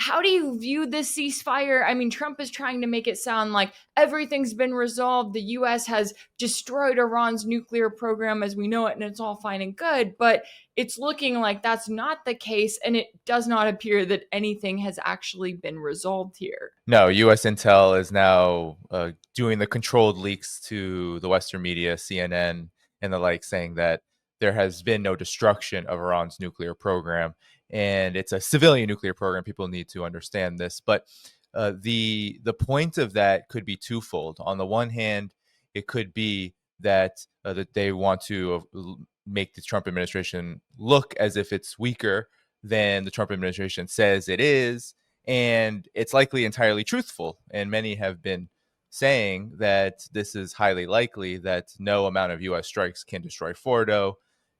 how do you view this ceasefire? I mean, Trump is trying to make it sound like everything's been resolved. The US has destroyed Iran's nuclear program as we know it, and it's all fine and good. But it's looking like that's not the case, and it does not appear that anything has actually been resolved here. No, U.S. intel is now doing the controlled leaks to the Western media, CNN, and the like, saying that there has been no destruction of Iran's nuclear program, and it's a civilian nuclear program. People need to understand this, but the point of that could be twofold. On the one hand, it could be that they want to make the Trump administration look as if it's weaker than the Trump administration says it is, and it's likely entirely truthful. And many have been saying that this is highly likely, that no amount of U.S. strikes can destroy Fordo.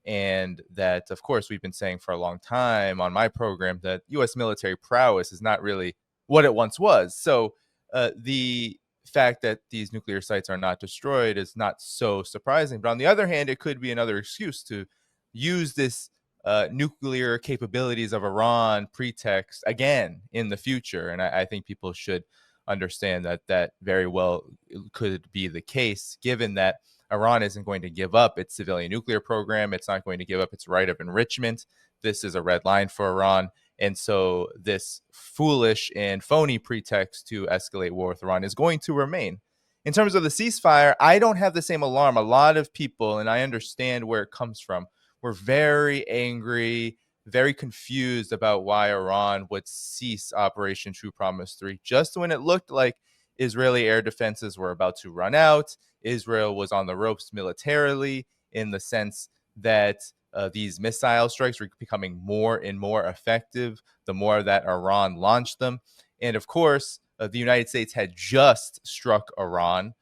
And that, of course, we've been saying for a long time on my program that U.S. military prowess is not really what it once was. So the fact that these nuclear sites are not destroyed is not so surprising. But on the other hand, it could be another excuse to use this nuclear capabilities of Iran pretext again in the future. And I think people should understand that that very well could be the case, given that Iran isn't going to give up its civilian nuclear program. It's not going to give up its right of enrichment. This is a red line for Iran. And so this foolish and phony pretext to escalate war with Iran is going to remain. In terms of the ceasefire, I don't have the same alarm. A lot of people, and I understand where it comes from, were very angry, very confused about why Iran would cease Operation True Promise 3 just when it looked like Israeli air defenses were about to run out. Israel was on the ropes militarily, in the sense that these missile strikes were becoming more and more effective the more that Iran launched them. And of course, the United States had just struck Iran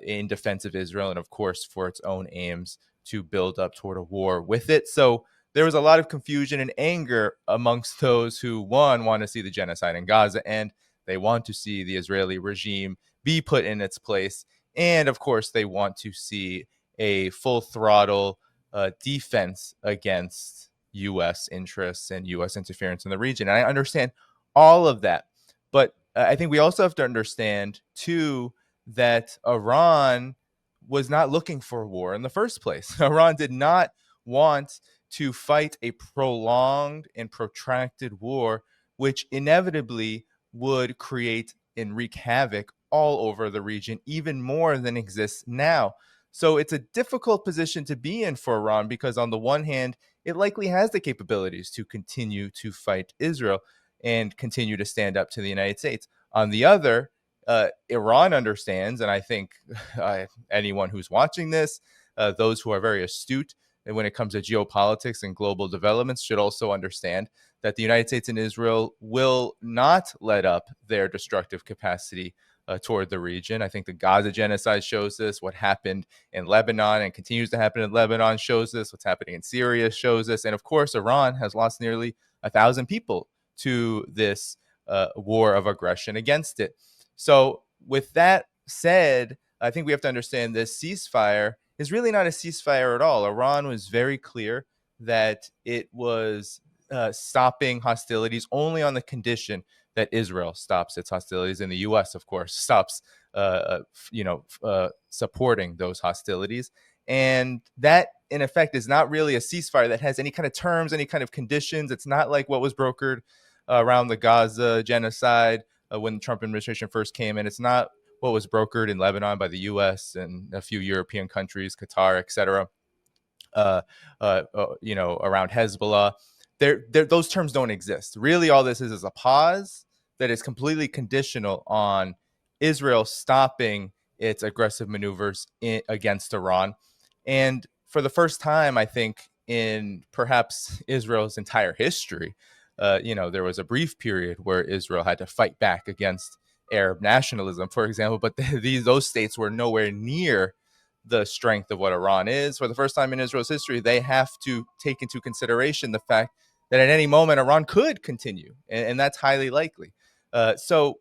in defense of Israel, and of course, for its own aims to build up toward a war with it. So there was a lot of confusion and anger amongst those who, one, want to see the genocide in Gaza, and they want to see the Israeli regime be put in its place. And of course, they want to see a full throttle defense against U.S. interests and U.S. interference in the region. And I understand all of that. But I think we also have to understand, too, that Iran was not looking for war in the first place. Iran did not want to fight a prolonged and protracted war, which inevitably would create and wreak havoc all over the region, even more than exists now. So it's a difficult position to be in for Iran, because on the one hand, it likely has the capabilities to continue to fight Israel and continue to stand up to the United States. On the other, Iran understands, and I think anyone who's watching this, those who are very astute when it comes to geopolitics and global developments, should also understand that the United States and Israel will not let up their destructive capacity toward the region. I think the Gaza genocide shows this. What happened in Lebanon and continues to happen in Lebanon shows this. What's happening in Syria shows this. And of course, Iran has lost nearly 1,000 people to this war of aggression against it. So with that said, I think we have to understand this ceasefire is really not a ceasefire at all. Iran was very clear that it was stopping hostilities only on the condition that Israel stops its hostilities, and the U.S., of course, stops, supporting those hostilities. And that, in effect, is not really a ceasefire that has any kind of terms, any kind of conditions. It's not like what was brokered around the Gaza genocide when the Trump administration first came in. It's not what was brokered in Lebanon by the U.S. and a few European countries, Qatar, etc. Around Hezbollah. Those terms don't exist. Really, all this is a pause that is completely conditional on Israel stopping its aggressive maneuvers against Iran. And for the first time, I think, in perhaps Israel's entire history, there was a brief period where Israel had to fight back against Arab nationalism, for example, but those states were nowhere near the strength of what Iran is. For the first time in Israel's history, they have to take into consideration the fact that at any moment Iran could continue, and that's highly likely. So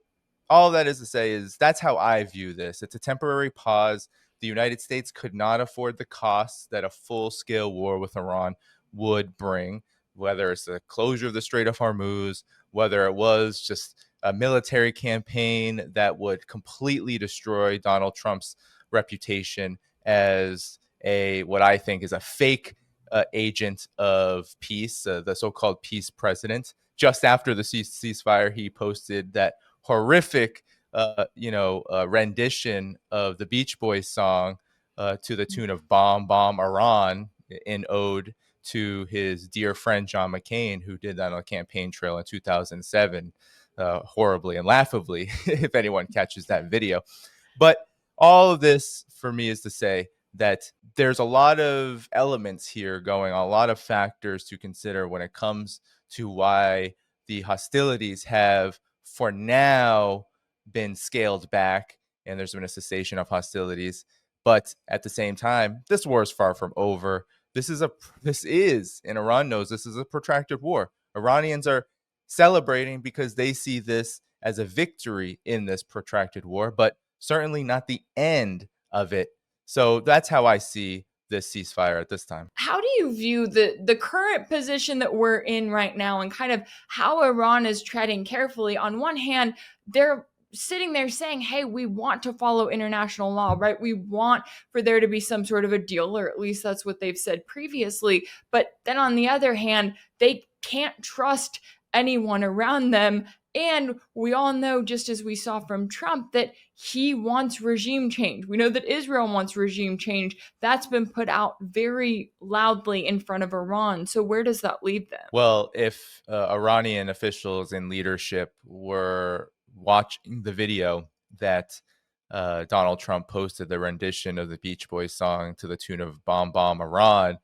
all that is to say is that's how I view this. It's a temporary pause. The United States could not afford the costs that a full-scale war with Iran would bring, whether it's the closure of the Strait of Hormuz, whether it was just a military campaign that would completely destroy Donald Trump's reputation as what I think is a fake agent of peace, the so-called peace president. Just after the ceasefire, he posted that horrific, rendition of the Beach Boys song to the tune of "Bomb Bomb Iran" in ode to his dear friend John McCain, who did that on the campaign trail in 2007, horribly and laughably, if anyone catches that video. But all of this for me is to say that there's a lot of elements here going on, a lot of factors to consider when it comes to why the hostilities have, for now, been scaled back and there's been a cessation of hostilities. But at the same time, this war is far from over. This is, and Iran knows this is a protracted war. Iranians are celebrating because they see this as a victory in this protracted war, but certainly not the end of it. So that's how I see this ceasefire at this time. How do you view the current position that we're in right now, and kind of how Iran is treading carefully? On one hand, they're sitting there saying, hey, we want to follow international law, right? We want for there to be some sort of a deal, or at least that's what they've said previously. But then on the other hand, they can't trust anyone around them. And we all know, just as we saw from Trump, that he wants regime change. We know that Israel wants regime change. That's been put out very loudly in front of Iran. So where does that leave them? Well, if Iranian officials in leadership were watching the video that Donald Trump posted, the rendition of the Beach Boys song to the tune of "Bomb Bomb Iran,"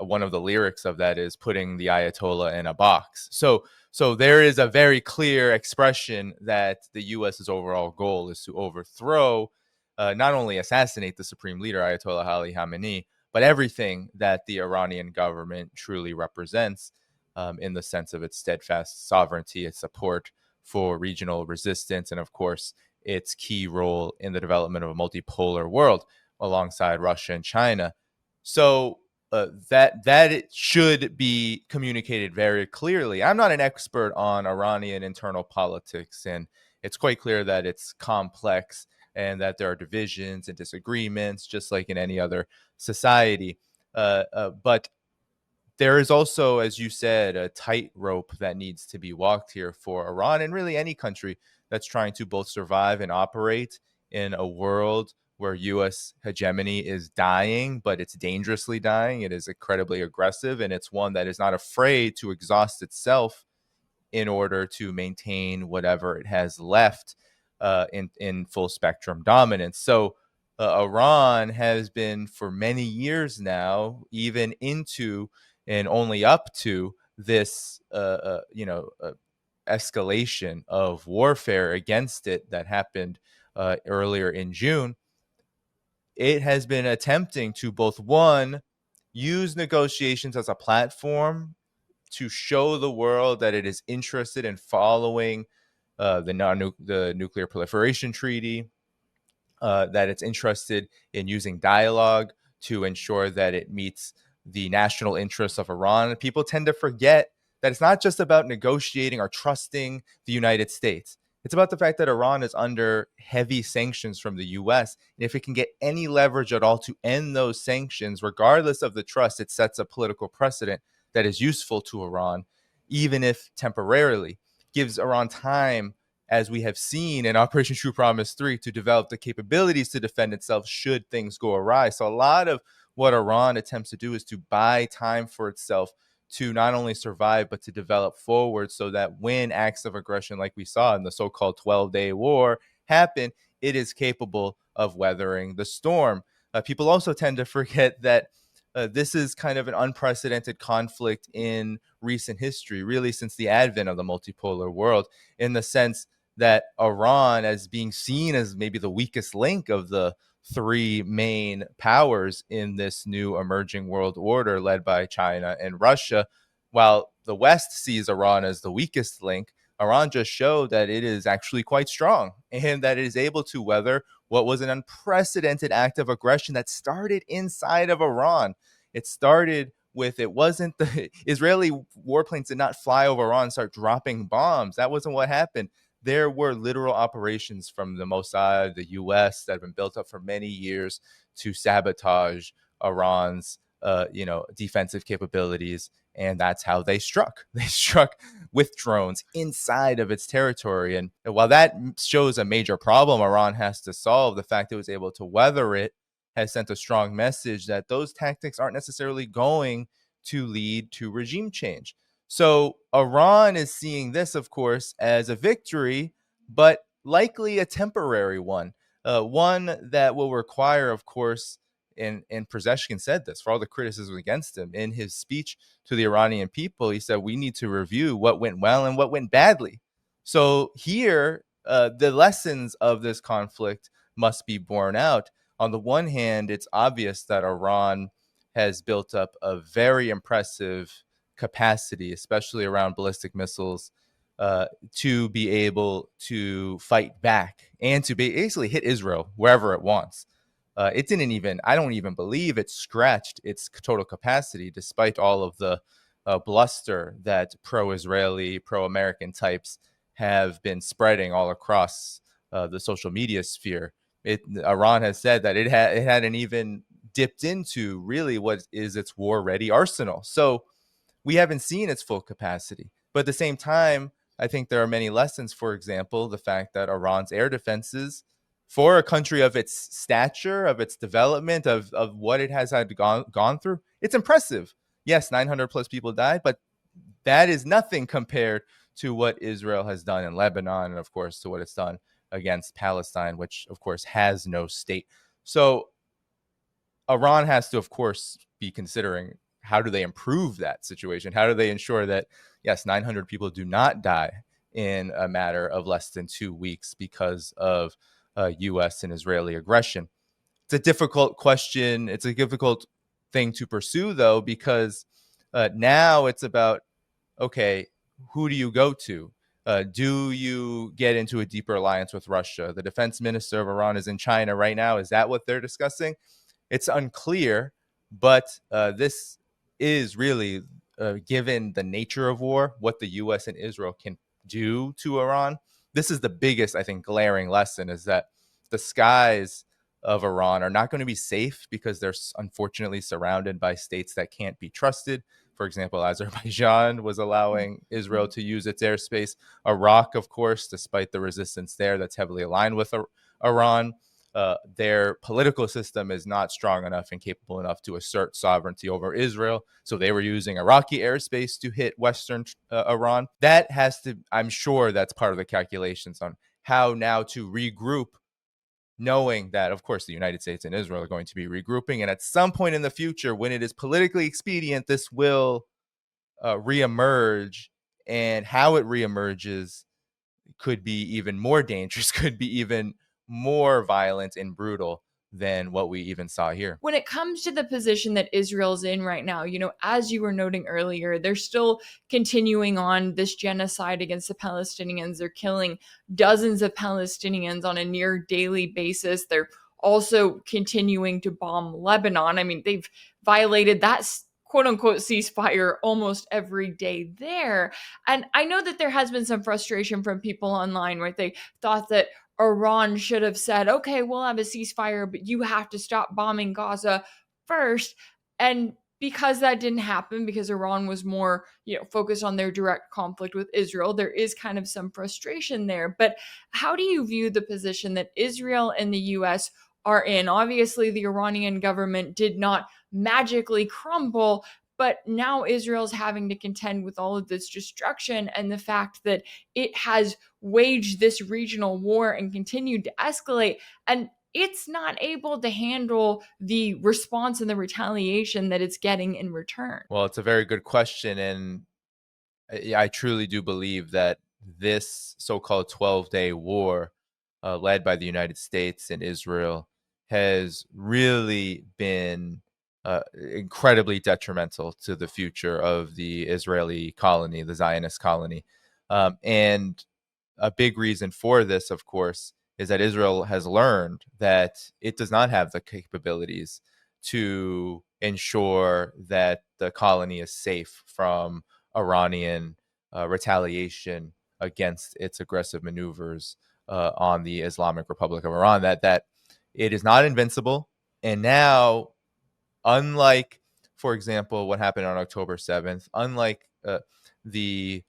one of the lyrics of that is putting the Ayatollah in a box. So there is a very clear expression that the U.S.'s overall goal is to overthrow, not only assassinate the supreme leader, Ayatollah Ali Khamenei, but everything that the Iranian government truly represents, in the sense of its steadfast sovereignty, its support for regional resistance, and of course, its key role in the development of a multipolar world alongside Russia and China. So that it should be communicated very clearly. I'm not an expert on Iranian internal politics, and it's quite clear that it's complex and that there are divisions and disagreements, just like in any other society. But there is also, as you said, a tightrope that needs to be walked here for Iran and really any country that's trying to both survive and operate in a world where U.S. hegemony is dying, but it's dangerously dying. It is incredibly aggressive, and it's one that is not afraid to exhaust itself in order to maintain whatever it has left in full spectrum dominance. So Iran has been for many years now, even into and only up to this, escalation of warfare against it that happened earlier in June. It has been attempting to both, one, use negotiations as a platform to show the world that it is interested in following the nuclear proliferation treaty, that it's interested in using dialogue to ensure that it meets the national interests of Iran. People tend to forget that it's not just about negotiating or trusting the United States. It's about the fact that Iran is under heavy sanctions from the US. And if it can get any leverage at all to end those sanctions, regardless of the trust, it sets a political precedent that is useful to Iran, even if temporarily. Gives Iran time, as we have seen in Operation True Promise 3, to develop the capabilities to defend itself should things go awry. So a lot of what Iran attempts to do is to buy time for itself to not only survive, but to develop forward so that when acts of aggression like we saw in the so-called 12-day war happen, it is capable of weathering the storm. People also tend to forget that this is kind of an unprecedented conflict in recent history, really since the advent of the multipolar world, in the sense that Iran, as being seen as maybe the weakest link of the three main powers in this new emerging world order led by China and Russia, while the West sees Iran as the weakest link, Iran just showed that it is actually quite strong and that it is able to weather what was an unprecedented act of aggression that started inside of Iran. It started with, it wasn't the Israeli warplanes did not fly over Iran and start dropping bombs. That wasn't what happened. There were literal operations from the Mossad, the U.S., that have been built up for many years to sabotage Iran's, defensive capabilities, and that's how they struck. They struck with drones inside of its territory, and while that shows a major problem Iran has to solve, the fact it was able to weather it has sent a strong message that those tactics aren't necessarily going to lead to regime change. So Iran is seeing this, of course, as a victory, but likely a temporary one that will require, of course, and Pezeshkian said this for all the criticism against him in his speech to the Iranian people. He said, we need to review what went well and what went badly. So here, the lessons of this conflict must be borne out. On the one hand, it's obvious that Iran has built up a very impressive capacity, especially around ballistic missiles, to be able to fight back and to basically hit Israel wherever it wants. I don't even believe it scratched its total capacity, despite all of the bluster that pro-Israeli, pro-American types have been spreading all across the social media sphere. Iran has said that it hadn't even dipped into really what is its war-ready arsenal. So we haven't seen its full capacity. But at the same time, I think there are many lessons. For example, the fact that Iran's air defenses, for a country of its stature, of its development, of what it has had gone through, it's impressive. Yes, 900 plus people died, but that is nothing compared to what Israel has done in Lebanon, and of course to what it's done against Palestine, which of course has no state. So Iran has to, of course, be considering how do they improve that situation? How do they ensure that, yes, 900 people do not die in a matter of less than 2 weeks because of U.S. and Israeli aggression? It's a difficult question. It's a difficult thing to pursue, though, because now it's about, okay, who do you go to? Do you get into a deeper alliance with Russia? The defense minister of Iran is in China right now. Is that what they're discussing? It's unclear, but this is really, given the nature of war, what the U.S. and Israel can do to Iran. This is the biggest, I think, glaring lesson, is that the skies of Iran are not going to be safe because they're unfortunately surrounded by states that can't be trusted. For example, Azerbaijan was allowing Israel to use its airspace. Iraq, of course, despite the resistance there, that's heavily aligned with Iran. Their political system is not strong enough and capable enough to assert sovereignty over Israel. So they were using Iraqi airspace to hit Western Iran. That has to, I'm sure that's part of the calculations on how now to regroup, knowing that, of course, the United States and Israel are going to be regrouping. And at some point in the future, when it is politically expedient, this will reemerge. And how it reemerges could be even more dangerous, could be even more violent and brutal than what we even saw here. When it comes to the position that Israel's in right now, as you were noting earlier, they're still continuing on this genocide against the Palestinians. They're killing dozens of Palestinians on a near daily basis. They're also continuing to bomb Lebanon. I mean, they've violated that quote unquote ceasefire almost every day there. And I know that there has been some frustration from people online, right? They thought that Iran should have said, okay, we'll have a ceasefire, but you have to stop bombing Gaza first. And because that didn't happen, because Iran was more, focused on their direct conflict with Israel, there is kind of some frustration there. But how do you view the position that Israel and the US are in? Obviously, the Iranian government did not magically crumble, but now Israel's having to contend with all of this destruction and the fact that it has waged this regional war and continued to escalate. And it's not able to handle the response and the retaliation that it's getting in return. Well, it's a very good question. And I truly do believe that this so-called 12-day war led by the United States and Israel has really been incredibly detrimental to the future of the Israeli colony, the Zionist colony. And a big reason for this, of course, is that Israel has learned that it does not have the capabilities to ensure that the colony is safe from Iranian retaliation against its aggressive maneuvers on the Islamic Republic of Iran. That it is not invincible, and now, unlike, for example, what happened on October 7th, unlike the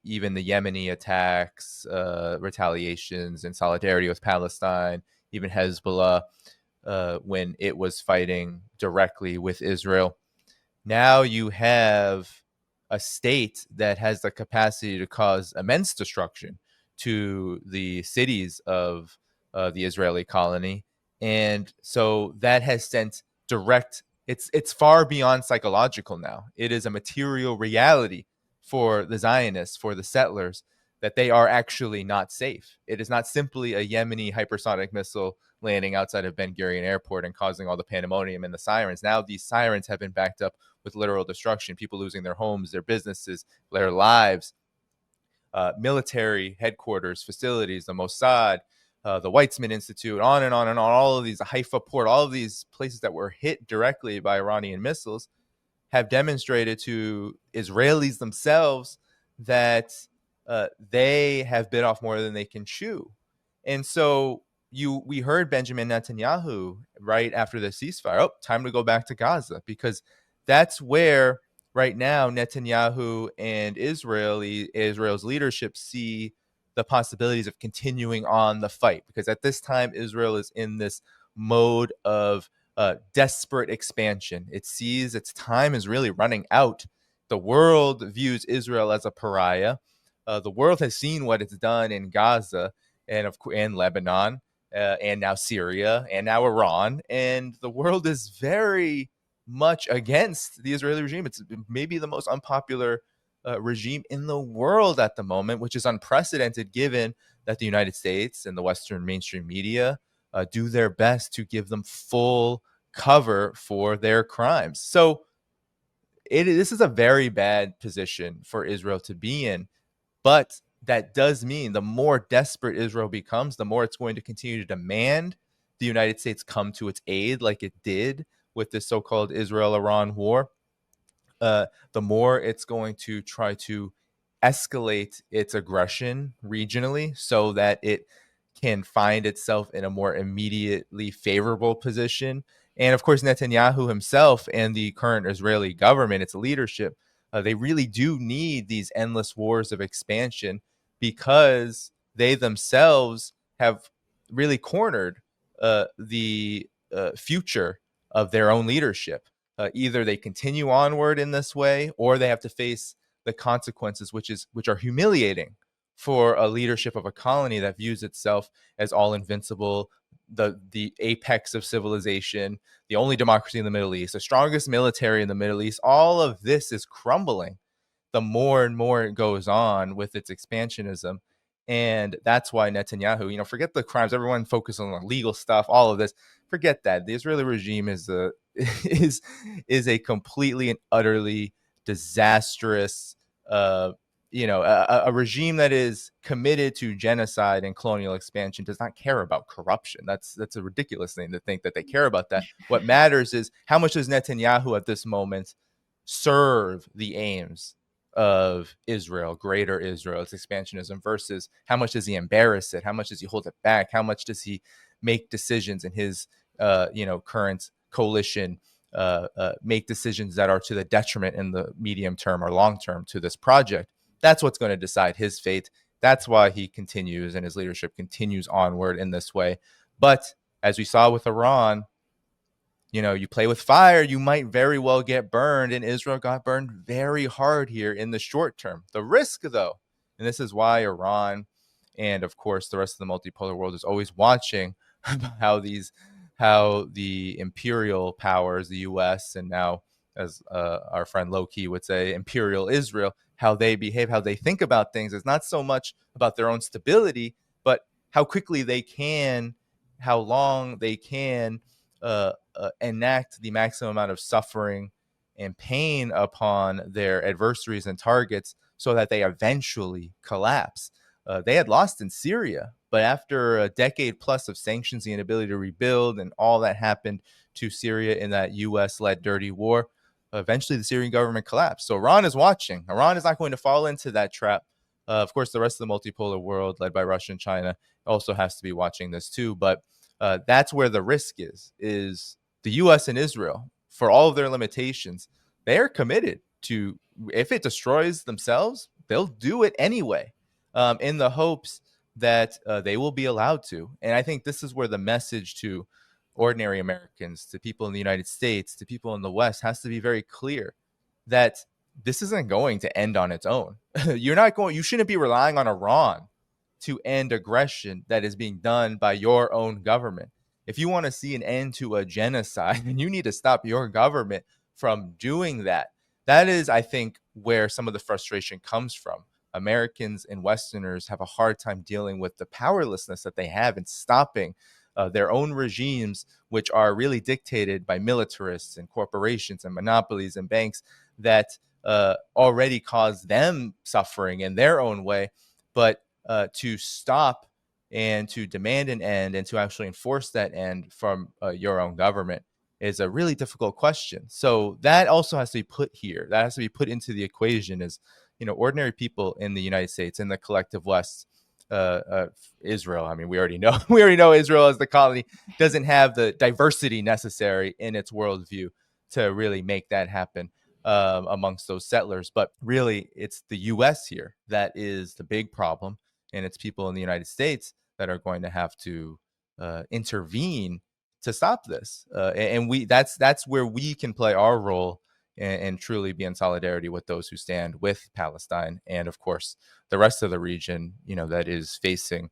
even the Yemeni attacks, retaliations in solidarity with Palestine, even Hezbollah, when it was fighting directly with Israel. Now you have a state that has the capacity to cause immense destruction to the cities of the Israeli colony, and so that has sent direct. It's far beyond psychological now. It is a material reality for the Zionists, for the settlers, that they are actually not safe. It is not simply a Yemeni hypersonic missile landing outside of Ben Gurion Airport and causing all the pandemonium and the sirens. Now these sirens have been backed up with literal destruction, people losing their homes, their businesses, their lives, military headquarters, facilities, the Mossad, the Weizmann Institute, on and on and on, all of these, the Haifa port, all of these places that were hit directly by Iranian missiles have demonstrated to Israelis themselves that they have bit off more than they can chew. And so we heard Benjamin Netanyahu right after the ceasefire, oh, time to go back to Gaza, because that's where right now Netanyahu and Israel's leadership see the possibilities of continuing on the fight, because at this time Israel is in this mode of desperate expansion. It sees its time is really running out. The world views Israel as a pariah. The world has seen what it's done in Gaza and Lebanon, and now Syria, and now Iran, and the world is very much against the Israeli regime. It's maybe the most unpopular regime in the world at the moment, which is unprecedented given that the United States and the Western mainstream media do their best to give them full cover for their crimes. So this is a very bad position for Israel to be in, but that does mean the more desperate Israel becomes, the more it's going to continue to demand the United States come to its aid, like it did with this so-called Israel-Iran war. The more it's going to try to escalate its aggression regionally so that it can find itself in a more immediately favorable position. And of course, Netanyahu himself and the current Israeli government, its leadership, they really do need these endless wars of expansion, because they themselves have really cornered the future of their own leadership. Either they continue onward in this way, or they have to face the consequences, which are humiliating for a leadership of a colony that views itself as all invincible, the apex of civilization, the only democracy in the Middle East, the strongest military in the Middle East. All of this is crumbling the more and more it goes on with its expansionism. And that's why Netanyahu, forget the crimes. Everyone focus on the legal stuff, all of this. Forget that. The Israeli regime is a completely and utterly disastrous, a regime that is committed to genocide and colonial expansion, does not care about corruption. That's a ridiculous thing to think that they care about that. What matters is how much does Netanyahu at this moment serve the aims of Israel, greater Israel, its expansionism, versus how much does he embarrass it? How much does he hold it back? How much does he make decisions in his, current coalition, make decisions that are to the detriment in the medium term or long term to this project? That's what's going to decide his fate. That's why he continues and his leadership continues onward in this way. But as we saw with Iran, you play with fire, you might very well get burned. And Israel got burned very hard here in the short term. The risk, though, and this is why Iran and, of course, the rest of the multipolar world is always watching how the imperial powers, the U.S., and now, as our friend Loki would say, imperial Israel, how they behave, how they think about things, is not so much about their own stability, but how quickly they can, how long they can enact the maximum amount of suffering and pain upon their adversaries and targets so that they eventually collapse. They had lost in Syria, but after a decade plus of sanctions, the inability to rebuild, and all that happened to Syria in that U.S.-led dirty war, eventually the Syrian government collapsed. So Iran is watching. Iran is not going to fall into that trap. Of course, the rest of the multipolar world, led by Russia and China, also has to be watching this too. But that's where the risk is the U.S. and Israel, for all of their limitations, they are committed to, if it destroys themselves, they'll do it anyway, in the hopes that they will be allowed to. And I think this is where the message to ordinary Americans, to people in the United States, to people in the West has to be very clear that this isn't going to end on its own. You shouldn't be relying on Iran to end aggression that is being done by your own government. If you want to see an end to a genocide, then you need to stop your government from doing that. That is, I think, where some of the frustration comes from. Americans and Westerners have a hard time dealing with the powerlessness that they have in stopping their own regimes, which are really dictated by militarists and corporations and monopolies and banks that already cause them suffering in their own way. But to stop and to demand an end and to actually enforce that end from your own government is a really difficult question. So that also has to be put here. That has to be put into the equation as, ordinary people in the United States, in the collective West, Israel. I mean, we already know Israel as the colony doesn't have the diversity necessary in its worldview to really make that happen amongst those settlers. But really, it's the U.S. here that is the big problem, and it's people in the United States that are going to have to intervene to stop this. And that's where we can play our role and truly be in solidarity with those who stand with Palestine, and of course the rest of the region, that is facing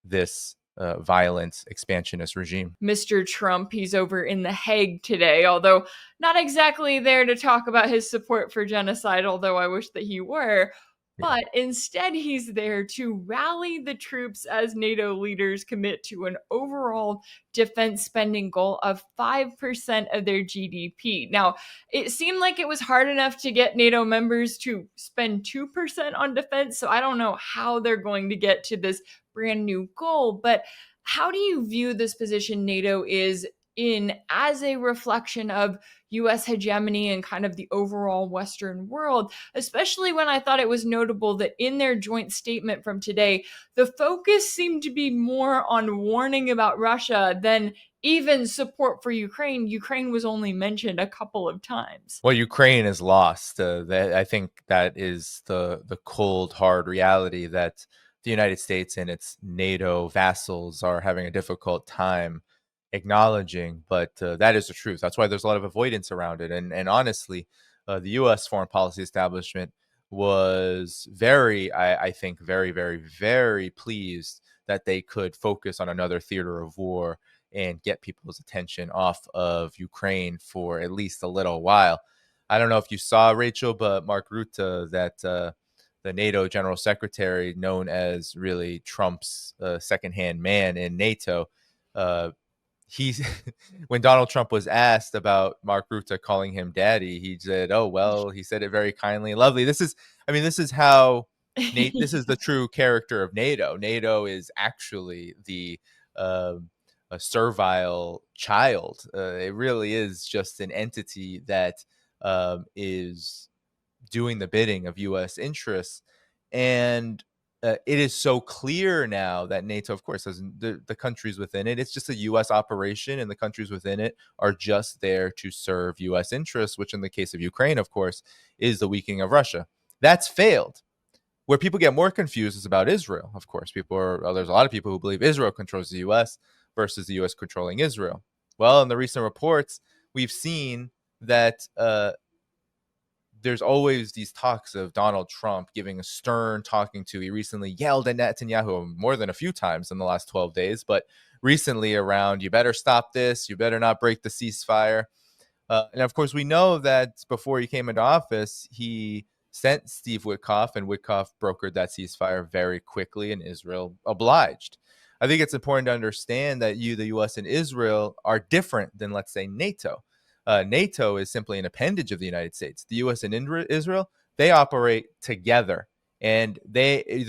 this violent expansionist regime. Mr. Trump, he's over in The Hague today, although not exactly there to talk about his support for genocide, although I wish that he were. Yeah. But instead, he's there to rally the troops as NATO leaders commit to an overall defense spending goal of 5% of their GDP. Now, it seemed like it was hard enough to get NATO members to spend 2% on defense, so I don't know how they're going to get to this brand new goal. But how do you view this position NATO is in as a reflection of US hegemony and kind of the overall Western world, especially when I thought it was notable that in their joint statement from today, the focus seemed to be more on warning about Russia than even support for Ukraine. Ukraine was only mentioned a couple of times. Well, Ukraine is lost. I think that is the cold, hard reality that the United States and its NATO vassals are having a difficult time acknowledging. But that is the truth. That's why there's a lot of avoidance around it. And honestly, the U.S. foreign policy establishment was I think, very, very, very pleased that they could focus on another theater of war and get people's attention off of Ukraine for at least a little while. I don't know if you saw, Rachel, but Mark Rutte, that the NATO General Secretary, known as really Trump's secondhand man in NATO, he's when Donald Trump was asked about Mark Rutte calling him daddy, he said, "Oh well," he said it very kindly and lovely. This is how this is the true character of NATO. NATO is actually the a servile child. It really is just an entity that is doing the bidding of U.S. interests. And it is so clear now that NATO, of course, has the countries within it. It's just a U.S. operation, and the countries within it are just there to serve U.S. interests, which in the case of Ukraine, of course, is the weakening of Russia. That's failed. Where people get more confused is about Israel. Of course, there's a lot of people who believe Israel controls the U.S. versus the U.S. controlling Israel. Well, in the recent reports, we've seen that there's always these talks of Donald Trump giving a stern talking to. He recently yelled at Netanyahu more than a few times in the last 12 days, but recently around, you better stop this, you better not break the ceasefire. And of course, we know that before he came into office, he sent Steve Witkoff, and Witkoff brokered that ceasefire very quickly, and Israel obliged. I think it's important to understand that the U.S. and Israel are different than, let's say, NATO. NATO is simply an appendage of the United States. The U.S. and Israel, they operate together. And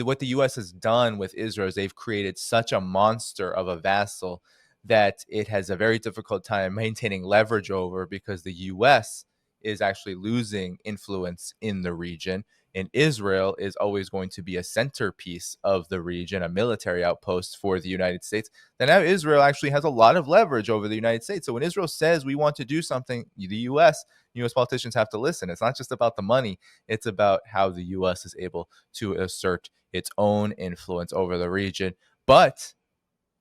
what the U.S. has done with Israel is they've created such a monster of a vassal that it has a very difficult time maintaining leverage over, because the U.S. is actually losing influence in the region. And Israel is always going to be a centerpiece of the region, a military outpost for the United States. Then now Israel actually has a lot of leverage over the United States. So when Israel says we want to do something, the U.S. politicians have to listen. It's not just about the money. It's about how the U.S. is able to assert its own influence over the region. But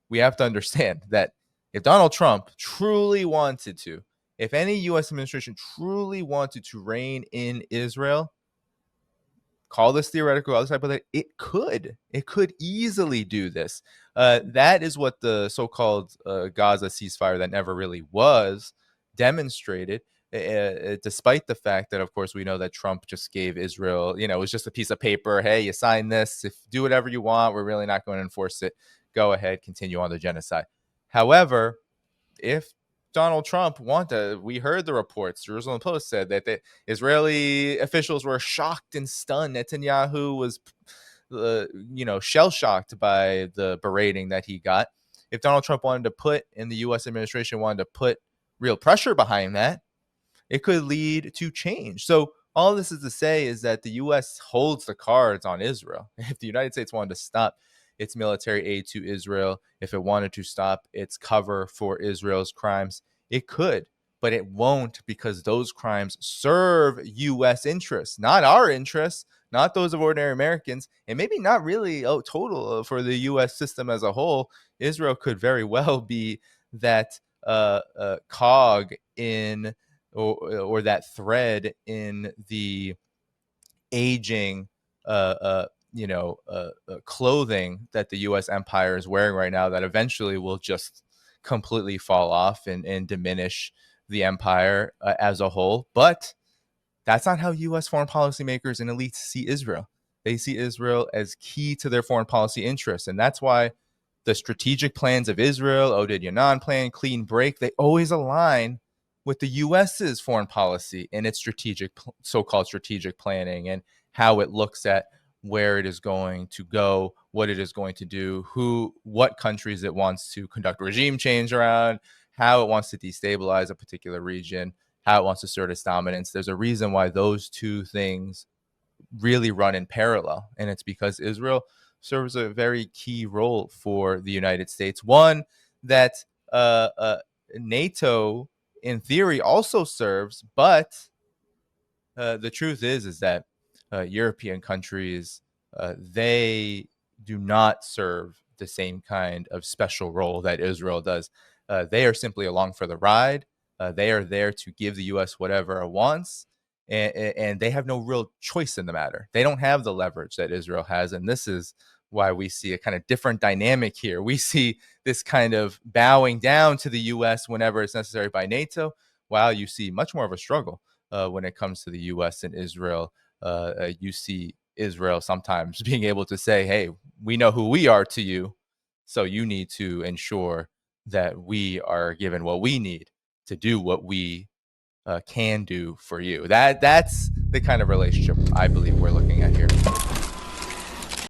we have to understand that if Donald Trump truly wanted to, if any U.S. administration truly wanted to rein in Israel, call this theoretical, other side, but it could easily do this. That is what the so-called Gaza ceasefire that never really was demonstrated. Despite the fact that, of course, we know that Trump just gave Israel, it was just a piece of paper. Hey, you sign this. If do whatever you want, we're really not going to enforce it. Go ahead, continue on the genocide. However, if Donald Trump wanted, we heard the reports. Jerusalem Post said that the Israeli officials were shocked and stunned. Netanyahu was, shell shocked by the berating that he got. If Donald Trump wanted to put, and the U.S. administration wanted to put real pressure behind that, it could lead to change. So all this is to say is that the U.S. holds the cards on Israel. If the United States wanted to stop its military aid to Israel, if it wanted to stop its cover for Israel's crimes, it could, but it won't, because those crimes serve U.S. interests, not our interests, not those of ordinary Americans, and maybe not really total for the U.S. system as a whole. Israel could very well be that cog in, or that thread in the aging clothing that the U.S. empire is wearing right now, that eventually will just completely fall off and diminish the empire as a whole. But that's not how U.S. foreign policymakers and elites see Israel. They see Israel as key to their foreign policy interests. And that's why the strategic plans of Israel, Oded Yanan plan, Clean Break, they always align with the U.S.'s foreign policy and its so-called strategic planning, and how it looks at where it is going to go, what it is going to do, what countries it wants to conduct regime change around, how it wants to destabilize a particular region, how it wants to assert its dominance. There's a reason why those two things really run in parallel, and it's because Israel serves a very key role for the United States, one that NATO, in theory, also serves, but the truth is that European countries, they do not serve the same kind of special role that Israel does. They are simply along for the ride. They are there to give the U.S. whatever it wants, and they have no real choice in the matter. They don't have the leverage that Israel has, and this is why we see a kind of different dynamic here. We see this kind of bowing down to the U.S. whenever it's necessary by NATO, while you see much more of a struggle when it comes to the U.S. and Israel. You see Israel sometimes being able to say, hey, we know who we are to you, so you need to ensure that we are given what we need to do what we can do for you. That's the kind of relationship I believe we're looking at here.